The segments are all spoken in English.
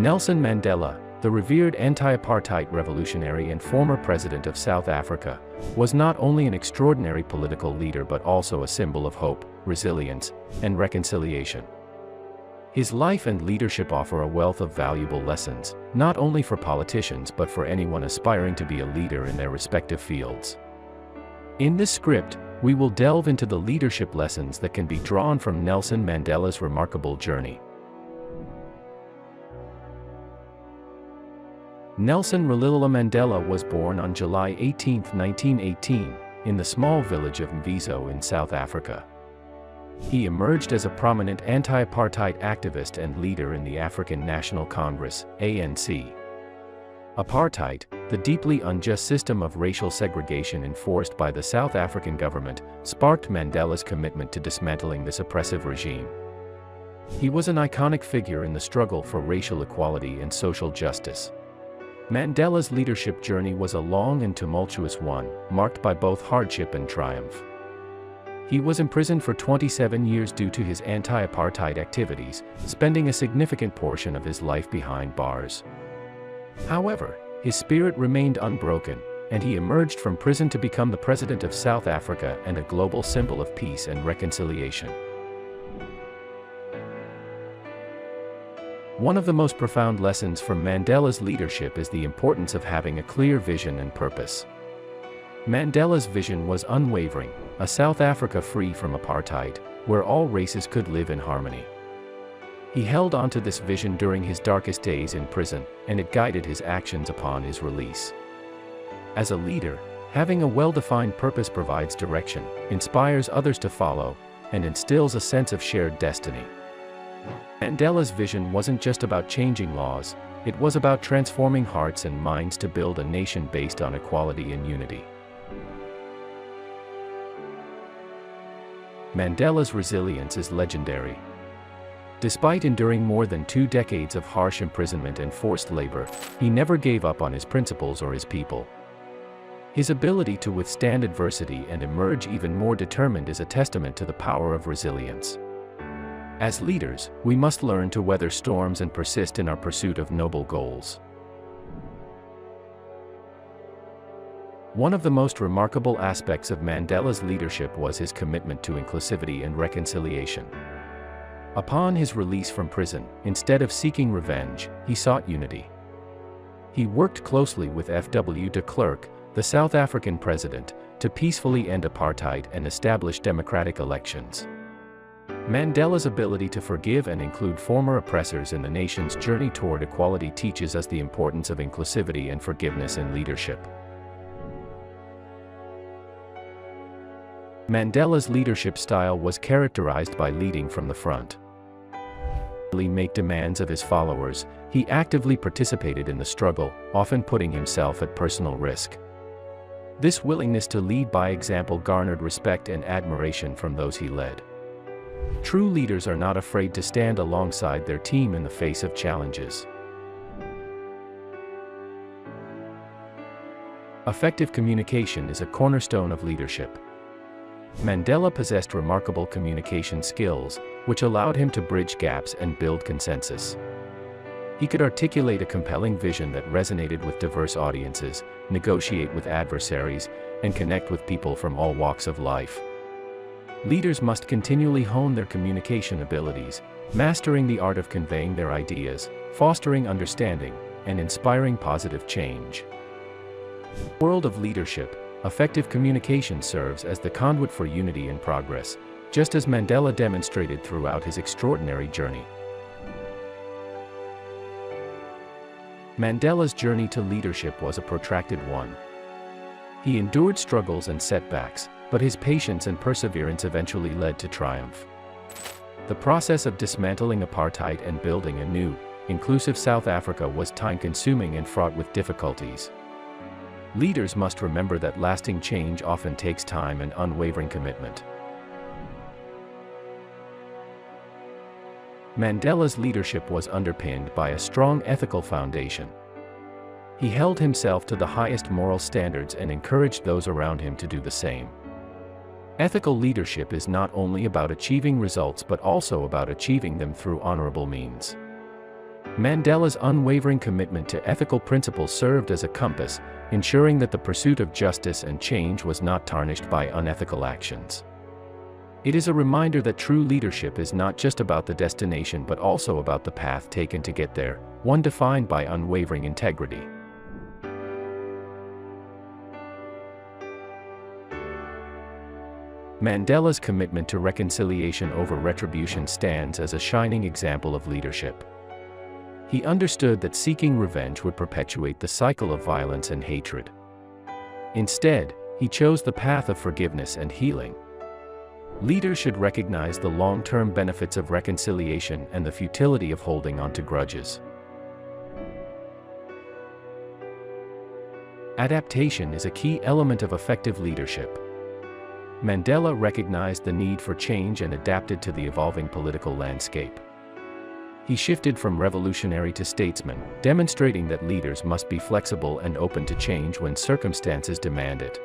Nelson Mandela, the revered anti-apartheid revolutionary and former president of South Africa, was not only an extraordinary political leader but also a symbol of hope, resilience, and reconciliation. His life and leadership offer a wealth of valuable lessons, not only for politicians but for anyone aspiring to be a leader in their respective fields. In this script, we will delve into the leadership lessons that can be drawn from Nelson Mandela's remarkable journey. Nelson Mandela was born on July 18, 1918, in the small village of Mvizo in South Africa. He emerged as a prominent anti-apartheid activist and leader in the African National Congress, ANC. Apartheid, the deeply unjust system of racial segregation enforced by the South African government, sparked Mandela's commitment to dismantling this oppressive regime. He was an iconic figure in the struggle for racial equality and social justice. Mandela's leadership journey was a long and tumultuous one, marked by both hardship and triumph. He was imprisoned for 27 years due to his anti-apartheid activities, spending a significant portion of his life behind bars. However, his spirit remained unbroken, and he emerged from prison to become the president of South Africa and a global symbol of peace and reconciliation. One of the most profound lessons from Mandela's leadership is the importance of having a clear vision and purpose. Mandela's vision was unwavering, a South Africa free from apartheid, where all races could live in harmony. He held on to this vision during his darkest days in prison, and it guided his actions upon his release. As a leader, having a well-defined purpose provides direction, inspires others to follow, and instills a sense of shared destiny. Mandela's vision wasn't just about changing laws, it was about transforming hearts and minds to build a nation based on equality and unity. Mandela's resilience is legendary. Despite enduring more than 2 decades of harsh imprisonment and forced labor, he never gave up on his principles or his people. His ability to withstand adversity and emerge even more determined is a testament to the power of resilience. As leaders, we must learn to weather storms and persist in our pursuit of noble goals. One of the most remarkable aspects of Mandela's leadership was his commitment to inclusivity and reconciliation. Upon his release from prison, instead of seeking revenge, he sought unity. He worked closely with F.W. de Klerk, the South African president, to peacefully end apartheid and establish democratic elections. Mandela's ability to forgive and include former oppressors in the nation's journey toward equality teaches us the importance of inclusivity and forgiveness in leadership. Mandela's leadership style was characterized by leading from the front. He made demands of his followers, he actively participated in the struggle, often putting himself at personal risk. This willingness to lead by example garnered respect and admiration from those he led. True leaders are not afraid to stand alongside their team in the face of challenges. Effective communication is a cornerstone of leadership. Mandela possessed remarkable communication skills, which allowed him to bridge gaps and build consensus. He could articulate a compelling vision that resonated with diverse audiences, negotiate with adversaries, and connect with people from all walks of life. Leaders must continually hone their communication abilities, mastering the art of conveying their ideas, fostering understanding, and inspiring positive change. In the world of leadership, effective communication serves as the conduit for unity and progress, just as Mandela demonstrated throughout his extraordinary journey. Mandela's journey to leadership was a protracted one. He endured struggles and setbacks, but his patience and perseverance eventually led to triumph. The process of dismantling apartheid and building a new, inclusive South Africa was time-consuming and fraught with difficulties. Leaders must remember that lasting change often takes time and unwavering commitment. Mandela's leadership was underpinned by a strong ethical foundation. He held himself to the highest moral standards and encouraged those around him to do the same. Ethical leadership is not only about achieving results but also about achieving them through honorable means. Mandela's unwavering commitment to ethical principles served as a compass, ensuring that the pursuit of justice and change was not tarnished by unethical actions. It is a reminder that true leadership is not just about the destination but also about the path taken to get there, one defined by unwavering integrity. Mandela's commitment to reconciliation over retribution stands as a shining example of leadership. He understood that seeking revenge would perpetuate the cycle of violence and hatred. Instead, he chose the path of forgiveness and healing. Leaders should recognize the long-term benefits of reconciliation and the futility of holding on to grudges. Adaptation is a key element of effective leadership. Mandela recognized the need for change and adapted to the evolving political landscape. He shifted from revolutionary to statesman, demonstrating that leaders must be flexible and open to change when circumstances demand it.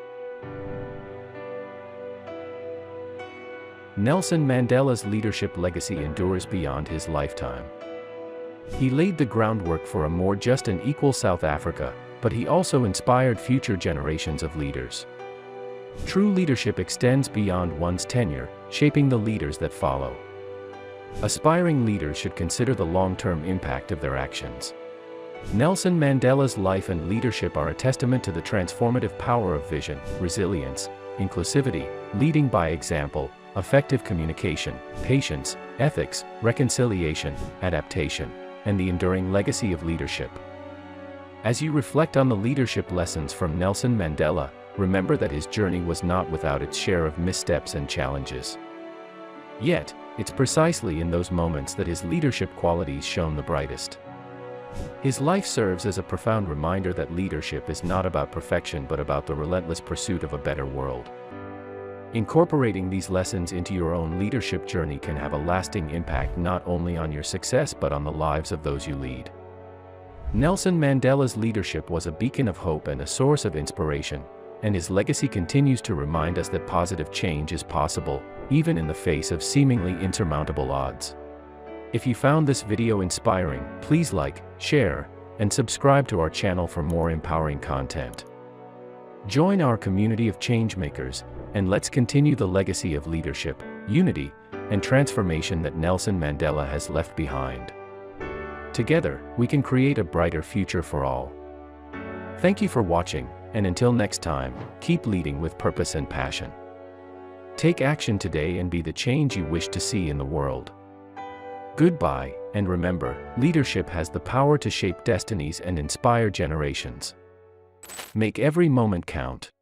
Nelson Mandela's leadership legacy endures beyond his lifetime. He laid the groundwork for a more just and equal South Africa, but he also inspired future generations of leaders. True leadership extends beyond one's tenure, shaping the leaders that follow. Aspiring leaders should consider the long-term impact of their actions. Nelson Mandela's life and leadership are a testament to the transformative power of vision, resilience, inclusivity, leading by example, effective communication, patience, ethics, reconciliation, adaptation, and the enduring legacy of leadership. As you reflect on the leadership lessons from Nelson Mandela, remember that his journey was not without its share of missteps and challenges. Yet, it's precisely in those moments that his leadership qualities shone the brightest. His life serves as a profound reminder that leadership is not about perfection but about the relentless pursuit of a better world. Incorporating these lessons into your own leadership journey can have a lasting impact not only on your success but on the lives of those you lead. Nelson Mandela's leadership was a beacon of hope and a source of inspiration, and his legacy continues to remind us that positive change is possible, even in the face of seemingly insurmountable odds. If you found this video inspiring, please like, share, and subscribe to our channel for more empowering content. Join our community of changemakers, and let's continue the legacy of leadership, unity, and transformation that Nelson Mandela has left behind. Together, we can create a brighter future for all. Thank you for watching, and until next time, keep leading with purpose and passion. Take action today and be the change you wish to see in the world. Goodbye, and remember, leadership has the power to shape destinies and inspire generations. Make every moment count.